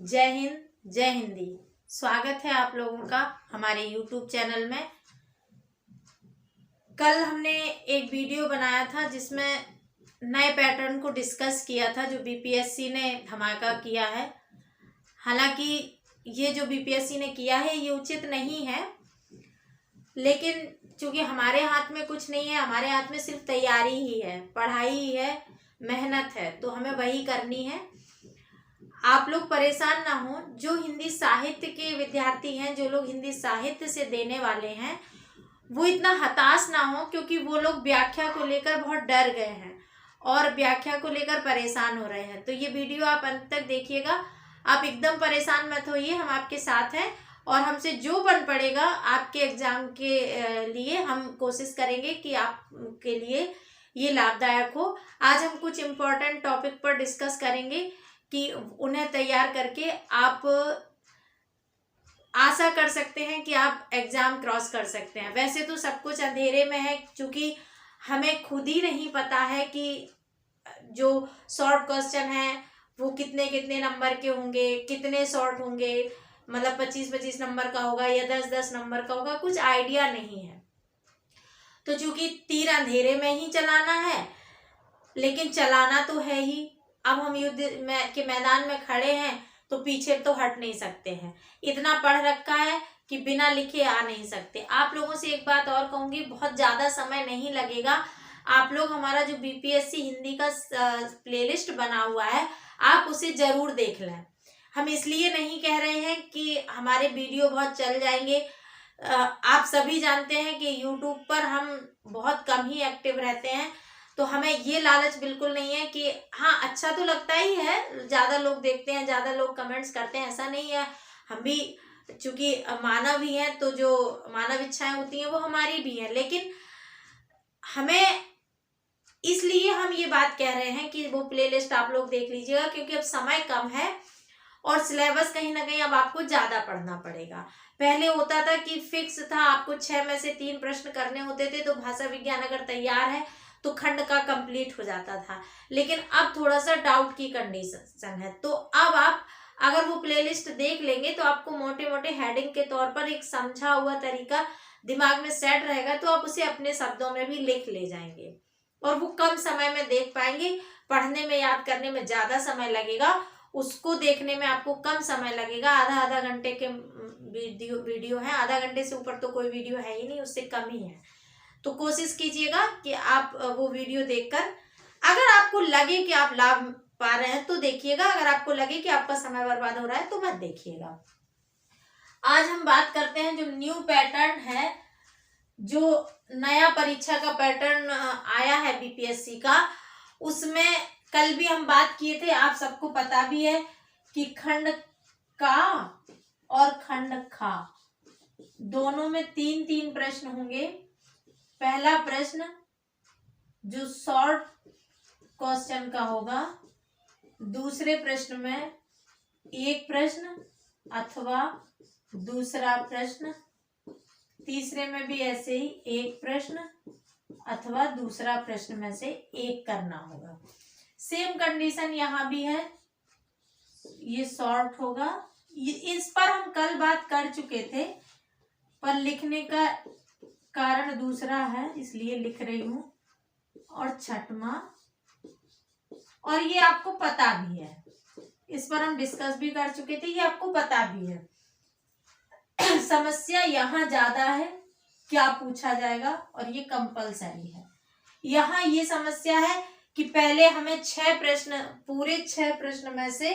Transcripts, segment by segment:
जय हिंद, जय हिंदी। स्वागत है आप लोगों का हमारे YouTube चैनल में। कल हमने एक वीडियो बनाया था जिसमें नए पैटर्न को डिस्कस किया था जो बीपीएससी ने धमाका किया है। हालांकि ये जो बीपीएससी ने किया है ये उचित नहीं है, लेकिन चूंकि हमारे हाथ में कुछ नहीं है, हमारे हाथ में सिर्फ तैयारी ही है, पढ़ाई ही है, मेहनत है, तो हमें वही करनी है। आप लोग परेशान ना हो। जो हिंदी साहित्य के विद्यार्थी हैं, जो लोग हिंदी साहित्य से देने वाले हैं, वो इतना हताश ना हो, क्योंकि वो लोग व्याख्या को लेकर बहुत डर गए हैं और व्याख्या को लेकर परेशान हो रहे हैं। तो ये वीडियो आप अंत तक देखिएगा। आप एकदम परेशान मत होइए, हम आपके साथ हैं और हमसे जो बन पड़ेगा आपके एग्जाम के लिए हम कोशिश करेंगे कि आपके लिए ये लाभदायक हो। आज हम कुछ इम्पोर्टेंट टॉपिक पर डिस्कस करेंगे कि उन्हें तैयार करके आप आशा कर सकते हैं कि आप एग्जाम क्रॉस कर सकते हैं। वैसे तो सब कुछ अंधेरे में है, क्योंकि हमें खुद ही नहीं पता है कि जो शॉर्ट क्वेश्चन है वो कितने कितने नंबर के होंगे, कितने शॉर्ट होंगे, मतलब 25-25 नंबर का होगा या 10-10 नंबर का होगा, कुछ आइडिया नहीं है। तो चूंकि तीर अंधेरे में ही चलाना है, लेकिन चलाना तो है ही। अब हम युद्ध के मैदान में खड़े हैं तो पीछे तो हट नहीं सकते हैं। इतना पढ़ रखा है कि बिना लिखे आ नहीं सकते। आप लोगों से एक बात और कहूंगी, बहुत ज्यादा समय नहीं लगेगा। आप लोग हमारा जो बीपीएससी हिंदी का प्लेलिस्ट बना हुआ है, आप उसे जरूर देख लें। हम इसलिए नहीं कह रहे हैं कि हमारे वीडियो बहुत चल जाएंगे। आप सभी जानते हैं कि यूट्यूब पर हम बहुत कम ही एक्टिव रहते हैं, तो हमें ये लालच बिल्कुल नहीं है कि हाँ, अच्छा तो लगता ही है, ज्यादा लोग देखते हैं, ज्यादा लोग कमेंट्स करते हैं, ऐसा नहीं है। हम भी चूंकि मानव ही हैं, तो जो मानव इच्छाएं होती हैं वो हमारी भी हैं, लेकिन हमें इसलिए हम ये बात कह रहे हैं कि वो प्लेलिस्ट आप लोग देख लीजिएगा, क्योंकि अब समय कम है और सिलेबस कहीं ना कहीं अब आपको ज्यादा पढ़ना पड़ेगा। पहले होता था कि फिक्स था, आपको 6 में से 3 प्रश्न करने होते थे, तो भाषा विज्ञान अगर तैयार है तो खंड का कंप्लीट हो जाता था। लेकिन अब थोड़ा सा डाउट की कंडीशन है, तो अब आप अगर वो प्लेलिस्ट देख लेंगे तो आपको मोटे मोटे हेडिंग के तौर पर एक समझा हुआ तरीका दिमाग में सेट रहेगा, तो आप उसे अपने शब्दों में भी लिख ले जाएंगे और वो कम समय में देख पाएंगे। पढ़ने में, याद करने में ज्यादा समय लगेगा, उसको देखने में आपको कम समय लगेगा। आधा घंटे के वीडियो है, आधा घंटे से ऊपर तो कोई वीडियो है ही नहीं, उससे कम ही है। तो कोशिश कीजिएगा कि आप वो वीडियो देखकर, अगर आपको लगे कि आप लाभ पा रहे हैं तो देखिएगा, अगर आपको लगे कि आपका समय बर्बाद हो रहा है तो मत देखिएगा। आज हम बात करते हैं जो न्यू पैटर्न है, जो नया परीक्षा का पैटर्न आया है बीपीएससी का। उसमें कल भी हम बात किए थे, आप सबको पता भी है कि खंड का और खंड खा दोनों में 3-3 प्रश्न होंगे। पहला प्रश्न जो शॉर्ट क्वेश्चन का होगा, दूसरे प्रश्न में एक प्रश्न अथवा दूसरा प्रश्न, तीसरे में भी ऐसे ही एक प्रश्न अथवा दूसरा प्रश्न में से एक करना होगा। सेम कंडीशन यहाँ भी है, ये शॉर्ट होगा। इस पर हम कल बात कर चुके थे, पर लिखने का कारण दूसरा है इसलिए लिख रही हूं। और छठवां, और ये आपको पता भी है, इस पर हम डिस्कस भी कर चुके थे, ये आपको पता भी है। समस्या यहाँ ज्यादा है, क्या पूछा जाएगा, और ये कंपलसरी है। यहाँ ये समस्या है कि पहले हमें 6 प्रश्न, पूरे 6 प्रश्न में से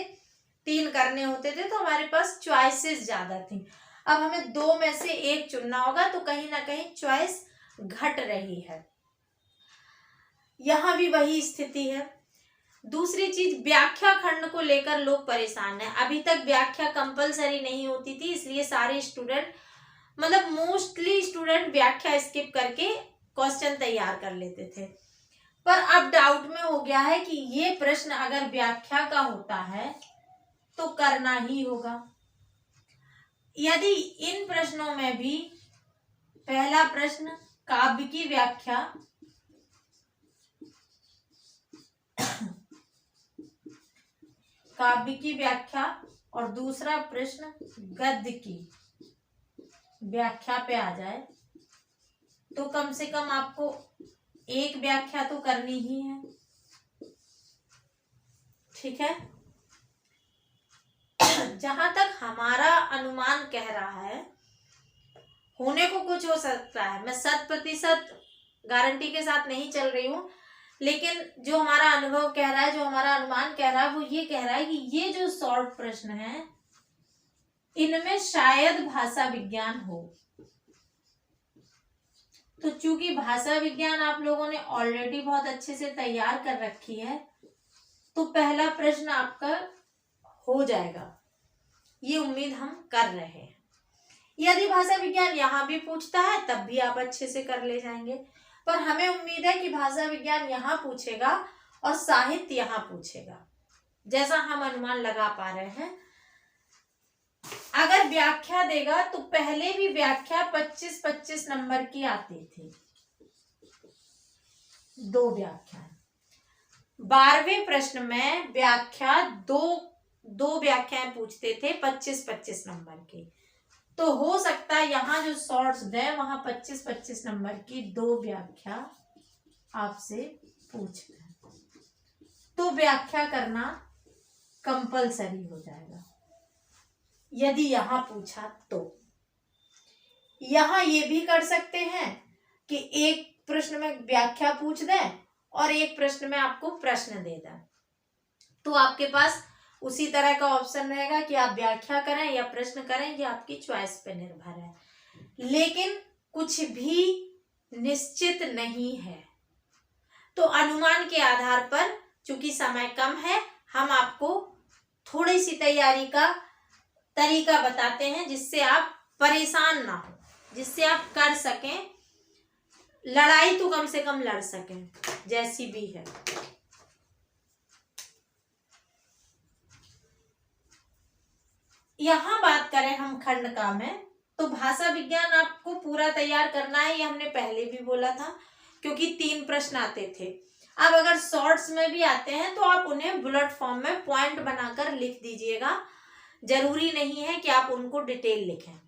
3 करने होते थे, तो हमारे पास चॉइसेस ज्यादा थी। अब हमें 2 में से 1 चुनना होगा, तो कहीं ना कहीं चॉइस घट रही है। यहाँ भी वही स्थिति है। दूसरी चीज, व्याख्या खंड को लेकर लोग परेशान हैं। अभी तक व्याख्या कंपलसरी नहीं होती थी, इसलिए सारे स्टूडेंट, मतलब मोस्टली स्टूडेंट व्याख्या स्किप करके क्वेश्चन तैयार कर लेते थे। पर अब डाउट में हो गया है कि ये प्रश्न अगर व्याख्या का होता है तो करना ही होगा। यदि इन प्रश्नों में भी पहला प्रश्न काव्य की व्याख्या, काव्य की व्याख्या और दूसरा प्रश्न गद्य की व्याख्या पे आ जाए तो कम से कम आपको एक व्याख्या तो करनी ही है। ठीक है। जहां तक हमारा अनुमान कह रहा है, होने को कुछ हो सकता है, मैं 100% गारंटी के साथ नहीं चल रही हूं, लेकिन जो हमारा अनुभव कह रहा है, जो हमारा अनुमान कह रहा है, वो ये कह रहा है कि ये जो शॉर्ट प्रश्न है इनमें शायद भाषा विज्ञान हो। तो चूंकि भाषा विज्ञान आप लोगों ने ऑलरेडी बहुत अच्छे से तैयार कर रखी है, तो पहला प्रश्न आपका हो जाएगा, ये उम्मीद हम कर रहे हैं। यदि भाषा विज्ञान यहाँ भी पूछता है तब भी आप अच्छे से कर ले जाएंगे, पर हमें उम्मीद है कि भाषा विज्ञान यहाँ पूछेगा और साहित्य यहाँ पूछेगा, जैसा हम अनुमान लगा पा रहे हैं। अगर व्याख्या देगा तो पहले भी व्याख्या 25-25 नंबर की आती थी, 2 व्याख्या। 12वें प्रश्न में व्याख्या दो व्याख्याएं पूछते थे 25-25 नंबर की। तो हो सकता है यहाँ जो शॉर्ट्स दे वहां 25-25 नंबर की 2 व्याख्या आपसे पूछ रहे, तो व्याख्या करना कंपलसरी हो जाएगा यदि यहाँ पूछा तो। यहाँ ये भी कर सकते हैं कि एक प्रश्न में व्याख्या पूछ दें और एक प्रश्न में आपको प्रश्न दे दें, तो आपके पास उसी तरह का ऑप्शन रहेगा कि आप व्याख्या करें या प्रश्न करें, ये आपकी चॉइस पे निर्भर है। लेकिन कुछ भी निश्चित नहीं है, तो अनुमान के आधार पर, चूंकि समय कम है, हम आपको थोड़ी सी तैयारी का तरीका बताते हैं जिससे आप परेशान ना हो, जिससे आप कर सकें, लड़ाई तो कम से कम लड़ सकें जैसी भी है। यहाँ बात करें हम खंड का में, तो भाषा विज्ञान आपको पूरा तैयार करना है, ये हमने पहले भी बोला था, क्योंकि 3 प्रश्न आते थे। अब अगर शॉर्ट्स में भी आते हैं तो आप उन्हें बुलेट फॉर्म में पॉइंट बनाकर लिख दीजिएगा, जरूरी नहीं है कि आप उनको डिटेल लिखें,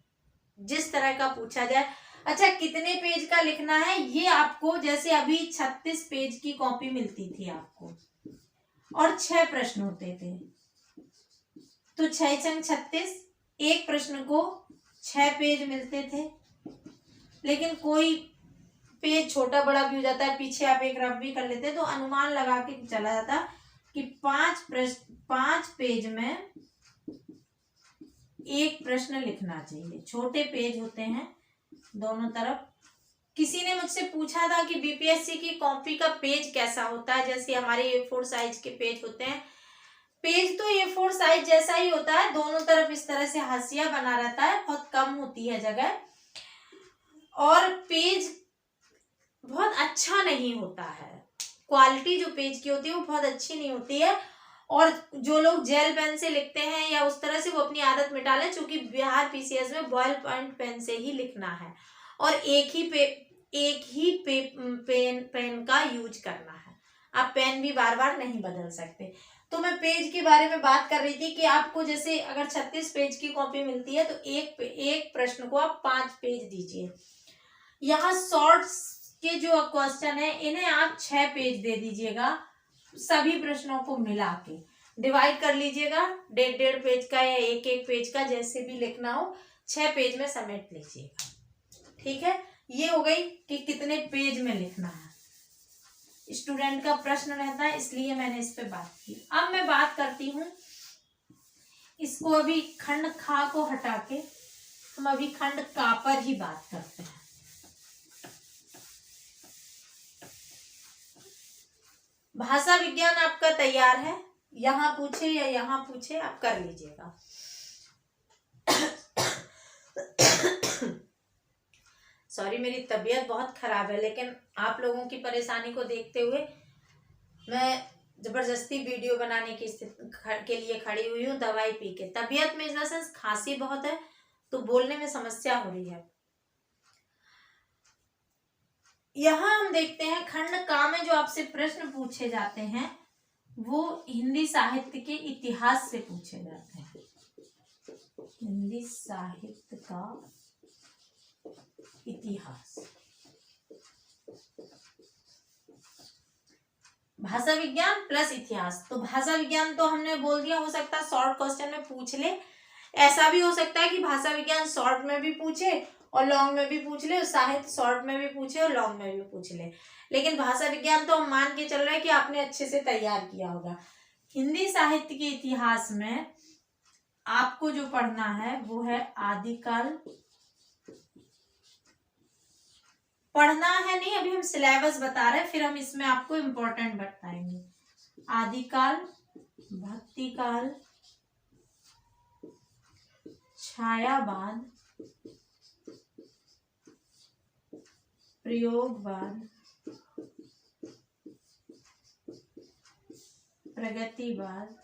जिस तरह का पूछा जाए। अच्छा, कितने पेज का लिखना है ये आपको, जैसे अभी 36 पेज की कॉपी मिलती थी आपको और 6 प्रश्न होते थे, तो 6 × 36, एक प्रश्न को 6 पेज मिलते थे। लेकिन कोई पेज छोटा बड़ा भी हो जाता है, पीछे आप एक रफ भी कर लेते हैं, तो अनुमान लगा के चला जाता कि 5 पेज में एक प्रश्न लिखना चाहिए। छोटे पेज होते हैं दोनों तरफ। किसी ने मुझसे पूछा था कि बीपीएससी की कॉपी का पेज कैसा होता है, जैसे हमारे A4 साइज के पेज होते हैं। पेज तो A4 साइज जैसा ही होता है, दोनों तरफ इस तरह से हाशिया बना रहता है, बहुत कम होती है जगह, और पेज बहुत अच्छा नहीं होता है। क्वालिटी जो पेज की होती है वो बहुत अच्छी नहीं होती है, और जो लोग जेल पेन से लिखते हैं या उस तरह से, वो अपनी आदत मिटा लें, क्योंकि बिहार पीसीएस में बॉयल पॉइंट पेन से ही लिखना है और एक ही पेन का यूज करना है। आप पेन भी बार बार नहीं बदल सकते। तो मैं पेज के बारे में बात कर रही थी कि आपको जैसे अगर 36 पेज की कॉपी मिलती है तो एक प्रश्न को आप 5 पेज दीजिए। यहाँ शॉर्ट्स के जो क्वेश्चन है इन्हें आप 6 पेज दे दीजिएगा, सभी प्रश्नों को मिला के डिवाइड कर लीजिएगा, 1.5 पेज का या 1 पेज का, जैसे भी लिखना हो 6 पेज में समेट लीजिएगा। ठीक है, ये हो गई कि कितने पेज में लिखना है। स्टूडेंट का प्रश्न रहता है, इसलिए मैंने इस पे बात की। अब मैं बात करती हूँ, इसको अभी खंड खा को हटा के हम अभी खंड का पर ही बात करते हैं। भाषा विज्ञान आपका तैयार है, यहाँ पूछे या यहाँ पूछे आप कर लीजिएगा। सॉरी, मेरी तबीयत बहुत खराब है, लेकिन आप लोगों की परेशानी को देखते हुए मैं जबरदस्ती वीडियो बनाने की के लिए खड़ी हुई हूँ, दवाई पी के। तबीयत में इस सेंस खांसी बहुत है, तो बोलने में समस्या हो रही है। यहाँ हम देखते हैं खंड का में जो आपसे प्रश्न पूछे जाते हैं वो हिंदी साहित्य के इतिहास से पूछे जाते हैं। हिंदी साहित्य का इतिहास। भाषा विज्ञान प्लस इतिहास। तो भाषा विज्ञान तो हमने बोल दिया, हो सकता है शॉर्ट क्वेश्चन में पूछ ले। ऐसा भी हो सकता है कि भाषा विज्ञान शॉर्ट में भी पूछे और लॉन्ग में भी पूछ ले, और साहित्य शॉर्ट में भी पूछे और लॉन्ग में भी पूछ ले। लेकिन भाषा विज्ञान तो हम मान के चल रहे हैं कि आपने अच्छे से तैयार किया होगा। हिंदी साहित्य के इतिहास में आपको जो पढ़ना है वो है आदिकाल। पढ़ना है नहीं, अभी हम सिलेबस बता रहे हैं, फिर हम इसमें आपको इम्पोर्टेंट बताएंगे। आदिकाल, भक्तिकाल, छायावाद, प्रयोगवाद, प्रगतिवाद,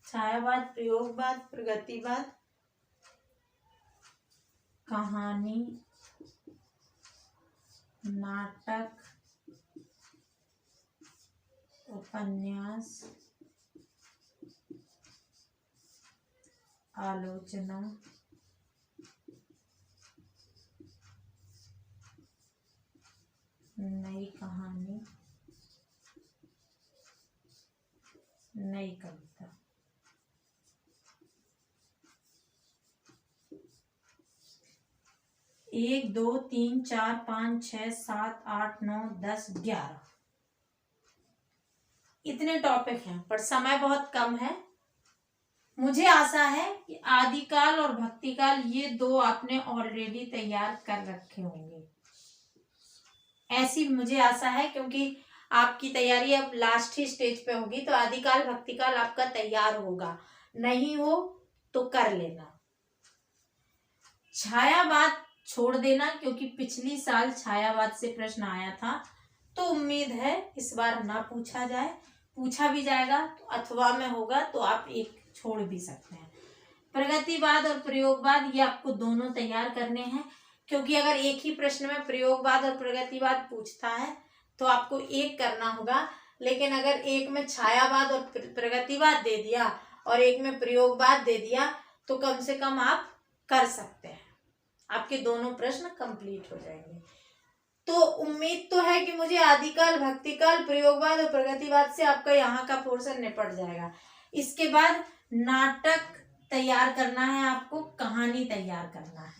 छायावाद, प्रयोगवाद, प्रगतिवाद, कहानी, नाटक, उपन्यास, आलोचना, नई कहानी, नई कविता। एक, दो, तीन, चार, पाँच, 6, 7, 8, 9, 10, 11 इतने टॉपिक हैं, पर समय बहुत कम है। मुझे आशा है कि आदिकाल और भक्तिकाल ये दो आपने ऑलरेडी तैयार कर रखे होंगे, ऐसी मुझे आशा है, क्योंकि आपकी तैयारी अब लास्ट ही स्टेज पे होगी। तो आदिकाल भक्तिकाल आपका तैयार होगा, नहीं हो तो कर लेना। छायावाद छोड़ देना, क्योंकि पिछली साल छायावाद से प्रश्न आया था, तो उम्मीद है इस बार ना पूछा जाए। पूछा भी जाएगा तो अथवा में होगा, तो आप एक छोड़ भी सकते हैं। प्रगतिवाद और प्रयोगवाद ये आपको दोनों तैयार करने हैं, क्योंकि अगर एक ही प्रश्न में प्रयोगवाद और प्रगतिवाद पूछता है तो आपको एक करना होगा। लेकिन अगर एक में छायावाद और प्रगतिवाद दे दिया और एक में प्रयोगवाद दे दिया तो कम से कम आप कर सकते हैं, आपके दोनों प्रश्न कंप्लीट हो जाएंगे। तो उम्मीद तो है कि मुझे आदिकाल, भक्तिकाल, प्रयोगवाद और प्रगतिवाद से आपका यहाँ का पोर्शन निपट जाएगा। इसके बाद नाटक तैयार करना है, आपको कहानी तैयार करना है,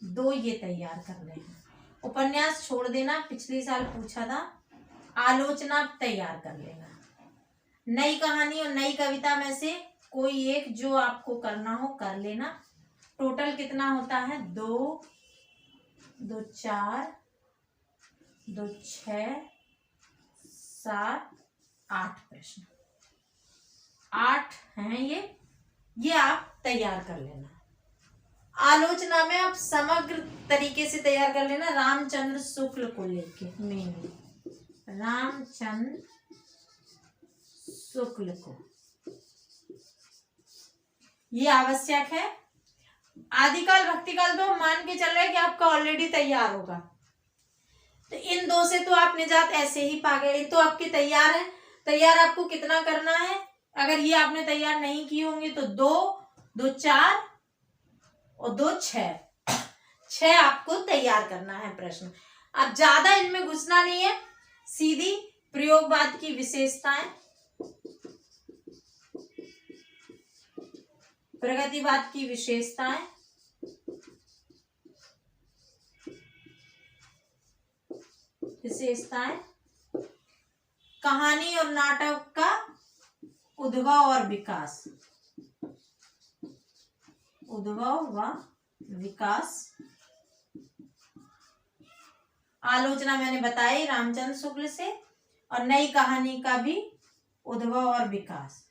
दो ये तैयार करने हैं। उपन्यास छोड़ देना, पिछली साल पूछा था। आलोचना तैयार कर लेना। नई कहानी और नई कविता में से कोई एक जो आपको करना हो कर लेना। टोटल कितना होता है? 2, 2, 4, 2, 6, 7, 8 प्रश्न, 8 हैं ये आप तैयार कर लेना। आलोचना में आप समग्र तरीके से तैयार कर लेना, रामचंद्र शुक्ल को लेके, मेनली रामचंद्र शुक्ल को, ये आवश्यक है। आदिकाल भक्तिकाल तो मान के चल रहे हैं कि आपका ऑलरेडी तैयार होगा, तो इन दो से तो आप निजात ऐसे ही पा गए, तो आपके तैयार है। तैयार आपको कितना करना है? अगर ये आपने तैयार नहीं किए होंगे तो 2, 2, 4 और 2, 6 आपको तैयार करना है प्रश्न। अब ज्यादा इनमें घुसना नहीं है, सीधी प्रयोगवाद की विशेषताएं, प्रगतिवाद की विशेषताएं, कहानी और नाटक का उद्भव और विकास, आलोचना मैंने बताई रामचंद्र शुक्ल से, और नई कहानी का भी उद्भव और विकास।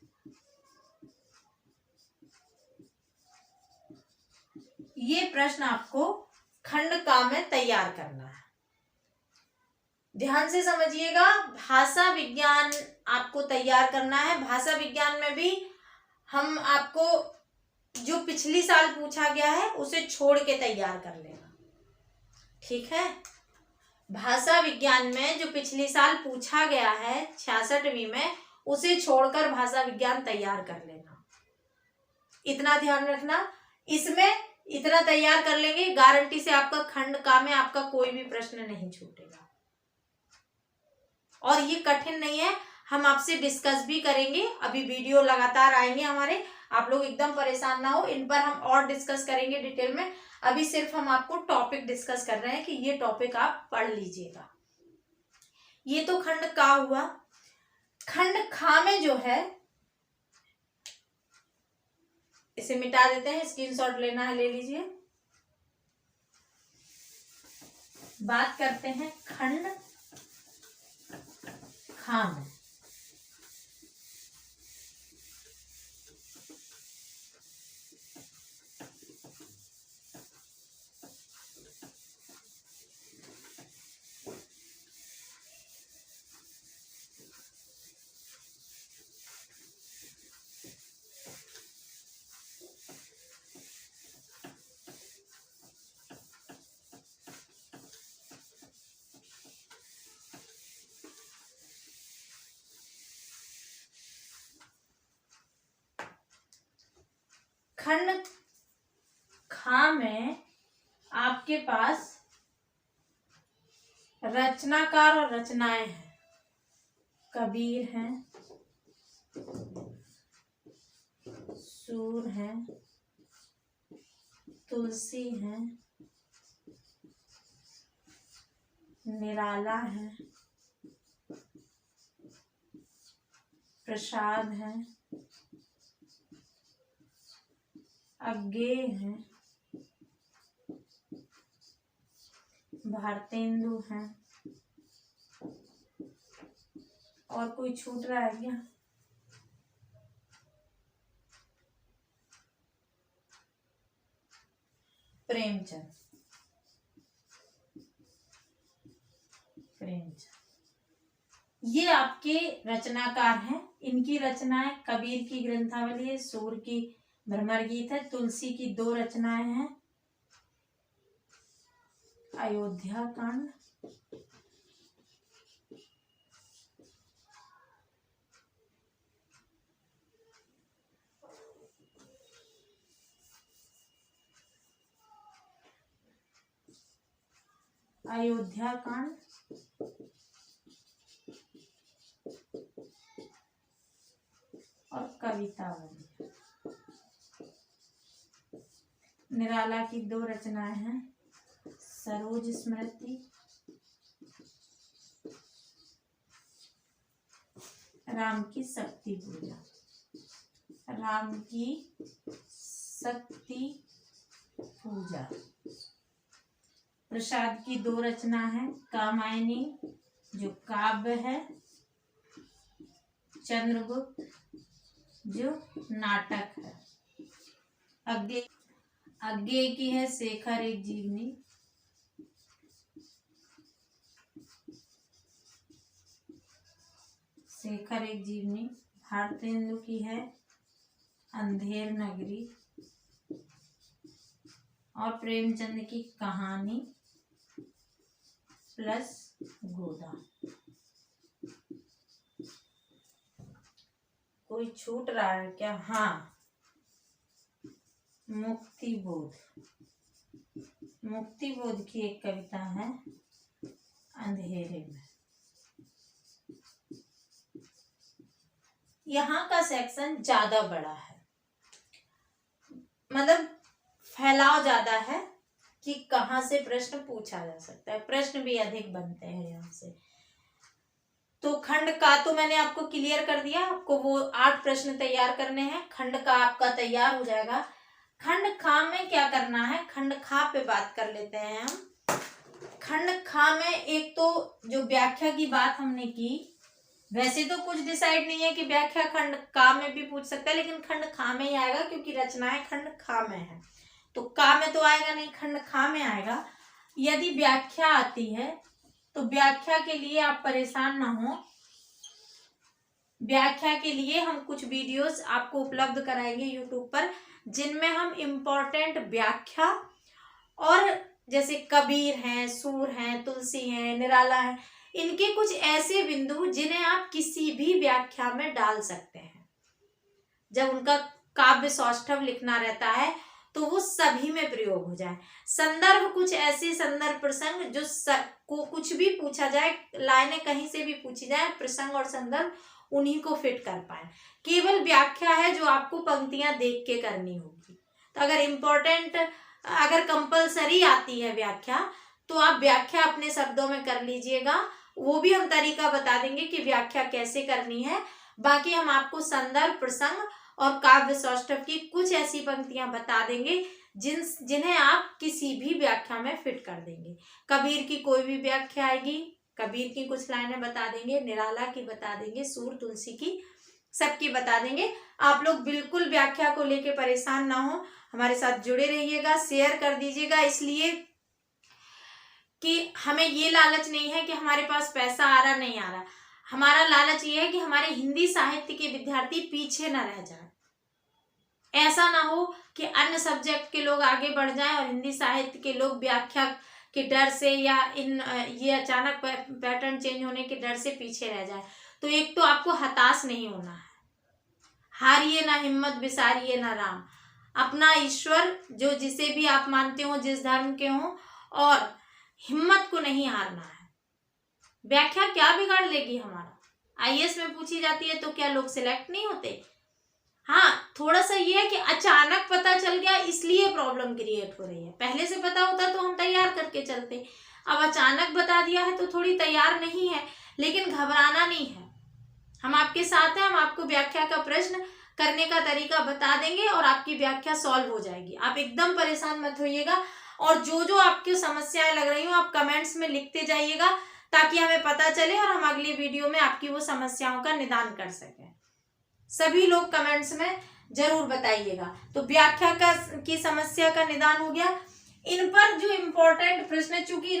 ये प्रश्न आपको खंड का में तैयार करना है। ध्यान से समझिएगा, भाषा विज्ञान आपको तैयार करना है। भाषा विज्ञान में भी हम आपको जो पिछली साल पूछा गया है उसे छोड़ के तैयार कर लेना, ठीक है। भाषा विज्ञान में जो पिछली साल पूछा गया है 66वीं में, उसे छोड़कर भाषा विज्ञान तैयार कर लेना। इतना ध्यान रखना, इसमें इतना तैयार कर लेंगे, गारंटी से आपका खंड का में आपका कोई भी प्रश्न नहीं छूटेगा। और ये कठिन नहीं है, हम आपसे डिस्कस भी करेंगे। अभी वीडियो लगातार आएंगे हमारे, आप लोग एकदम परेशान ना हो, इन पर हम और डिस्कस करेंगे डिटेल में। अभी सिर्फ हम आपको टॉपिक डिस्कस कर रहे हैं कि ये टॉपिक आप पढ़ लीजिएगा। ये तो खंड का हुआ। खंड खा में जो है, इसे मिटा देते हैं, स्क्रीनशॉट लेना है ले लीजिए। बात करते हैं खंड खा में। खंड खा में आपके पास रचनाकार और रचनाएं हैं। कबीर हैं, सूर हैं, तुलसी हैं, निराला है, प्रसाद है, अज्ञेय है, भारतेंदु है। और कोई छूट रहा है क्या? प्रेमचंद। ये आपके रचनाकार हैं। इनकी रचनाएं कबीर की ग्रंथावली है, सूर की भ्रमर गीत है, तुलसी की 2 रचनाएं हैं, अयोध्या कांड, अयोध्या कांड, और कवितावली। निराला की 2 रचनाएं हैं, सरोज स्मृति, राम की शक्ति पूजा। राम की शक्ति पूजा। प्रसाद की 2 रचना है, कामायनी जो काव्य है, चंद्रगुप्त जो नाटक है। अज्ञेय की है शेखर एक जीवनी। शेखर एक जीवनी। भारतेंदु की है अंधेर नगरी। और प्रेमचंद की कहानी प्लस गोदा। कोई छूट रहा है क्या? हाँ, मुक्तिबोध। मुक्तिबोध की एक कविता है अंधेरे में। यहाँ का सेक्शन ज्यादा बड़ा है, मतलब फैलाव ज्यादा है कि कहाँ से प्रश्न पूछा जा सकता है, प्रश्न भी अधिक बनते हैं यहाँ से। तो खंड का तो मैंने आपको क्लियर कर दिया, आपको वो 8 प्रश्न तैयार करने हैं। खंड का आपका तैयार हो जाएगा। खंड खा में क्या करना है, खंड खा पे बात कर लेते हैं हम। खंड खा में एक तो जो व्याख्या की बात हमने की, वैसे तो कुछ डिसाइड नहीं है कि व्याख्या खंड का में भी पूछ सकता है, लेकिन खंड खा में ही आएगा क्योंकि रचनाएं खंड खा में है। तो का में तो आएगा नहीं, खंड खा में आएगा। यदि व्याख्या आती है तो व्याख्या के लिए आप परेशान ना हो। व्याख्या के लिए हम कुछ वीडियोस आपको उपलब्ध कराएंगे यूट्यूब पर, जिनमें हम इम्पोर्टेंट व्याख्या और जैसे कबीर हैं, सूर हैं, तुलसी हैं, निराला है, इनके कुछ ऐसे बिंदु जिन्हें आप किसी भी व्याख्या में डाल सकते हैं। जब उनका काव्य सौष्ठव लिखना रहता है तो वो सभी में प्रयोग हो जाए। संदर्भ, कुछ ऐसे संदर्भ प्रसंग जो को कुछ भी पूछा जाए, लाइनें कहीं से भी पूछी जाए, प्रसंग और संदर्भ उन्हीं को फिट कर पाए। केवल व्याख्या है जो आपको पंक्तियां देख के करनी होगी। तो अगर कंपलसरी आती है व्याख्या, तो आप व्याख्या अपने शब्दों में कर लीजिएगा। वो भी हम तरीका बता देंगे कि व्याख्या कैसे करनी है। बाकी हम आपको संदर्भ, प्रसंग और काव्य सौष्ठव की कुछ ऐसी पंक्तियां बता देंगे जिन्हें आप किसी भी व्याख्या में फिट कर देंगे। कबीर की कोई भी व्याख्या आएगी, कबीर की कुछ लाइनें बता देंगे, निराला की बता देंगे, सूर तुलसी की, सबकी बता देंगे। आप लोग बिल्कुल व्याख्या को लेके परेशान ना हो, हमारे साथ जुड़े रहिएगा, शेयर कर दीजिएगा। इसलिए कि हमें ये लालच नहीं है कि हमारे पास पैसा आ रहा नहीं आ रहा, हमारा लालच ये है कि हमारे हिंदी साहित्य के विद्यार्थी पीछे ना रह जाए। ऐसा ना हो कि अन्य सब्जेक्ट के लोग आगे बढ़ जाएं और हिंदी साहित्य के लोग व्याख्या के डर से या ये अचानक पैटर्न चेंज होने के डर से पीछे रह जाए। तो एक तो आपको हताश नहीं होना है, हारिए ना हिम्मत, बिसारिए ना राम। अपना ईश्वर जो जिसे भी आप मानते हो, जिस धर्म के हो, और हिम्मत को नहीं हारना है। व्याख्या क्या बिगाड़ लेगी हमारा? आईएएस में पूछी जाती है तो क्या लोग सिलेक्ट नहीं होते? हाँ, थोड़ा सा ये है कि अचानक पता चल गया इसलिए प्रॉब्लम क्रिएट हो रही है। पहले से पता होता तो हम तैयार करके चलते। अब अचानक बता दिया है तो थोड़ी तैयार नहीं है, लेकिन घबराना नहीं है। हम आपके साथ हैं, हम आपको व्याख्या का प्रश्न करने का तरीका बता देंगे और आपकी व्याख्या सॉल्व हो जाएगी। आप एकदम परेशान मत होइएगा, और जो जो आपकी समस्याएं लग रही हो आप कमेंट्स में लिखते जाइएगा ताकि हमें पता चले और हम अगली वीडियो में आपकी वो समस्याओं का निदान कर सकें। सभी लोग कमेंट्स में जरूर बताइएगा। तो व्याख्या की समस्या का निदान हो गया। इन पर जो इम्पोर्टेंट प्रश्न, चूंकि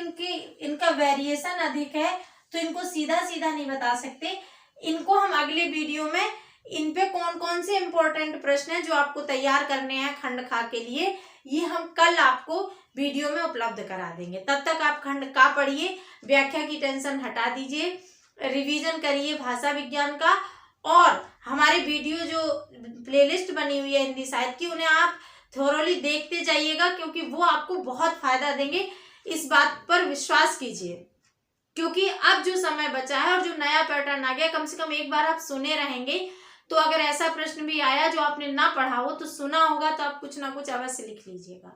इनका वेरिएशन अधिक है तो इनको सीधा सीधा नहीं बता सकते। इनको हम अगले वीडियो में इन पे कौन कौन से इम्पोर्टेंट प्रश्न हैं जो आपको तैयार करने हैं खंड खा के लिए, ये हम कल आपको वीडियो में उपलब्ध करा देंगे। तब तक आप खंड का पढ़िए, व्याख्या की टेंशन हटा दीजिए, रिवीजन करिए भाषा विज्ञान का, और हमारे वीडियो जो प्लेलिस्ट बनी हुई है हिंदी साहित्य की, उन्हें आप थोरोली देखते जाइएगा क्योंकि वो आपको बहुत फायदा देंगे। इस बात पर विश्वास कीजिए, क्योंकि अब जो समय बचा है और जो नया पैटर्न आ गया, कम से कम एक बार आप सुने रहेंगे तो अगर ऐसा प्रश्न भी आया जो आपने ना पढ़ा हो तो सुना होगा तो आप कुछ ना कुछ अवश्य लिख लीजिएगा,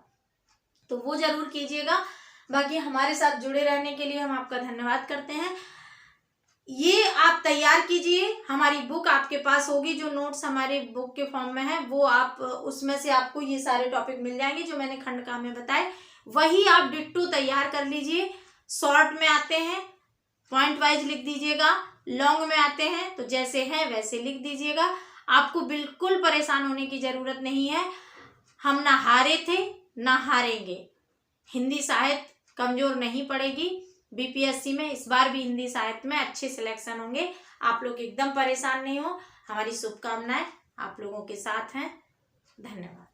तो वो जरूर कीजिएगा। बाकी हमारे साथ जुड़े रहने के लिए हम आपका धन्यवाद करते हैं। ये आप तैयार कीजिए, हमारी बुक आपके पास होगी, जो नोट्स हमारे बुक के फॉर्म में है वो आप उसमें से आपको ये सारे टॉपिक मिल जाएंगे जो मैंने खंड का में बताए, वही आप डिट्टो तैयार कर लीजिए। शॉर्ट में आते हैं पॉइंट वाइज लिख दीजिएगा, लॉन्ग में आते हैं तो जैसे है वैसे लिख दीजिएगा। आपको बिल्कुल परेशान होने की जरूरत नहीं है। हम ना हारे थे ना हारेंगे, हिंदी साहित्य कमजोर नहीं पड़ेगी। बीपीएससी में इस बार भी हिंदी साहित्य में अच्छे सिलेक्शन होंगे। आप लोग एकदम परेशान नहीं हो, हमारी शुभकामनाएं आप लोगों के साथ हैं। धन्यवाद।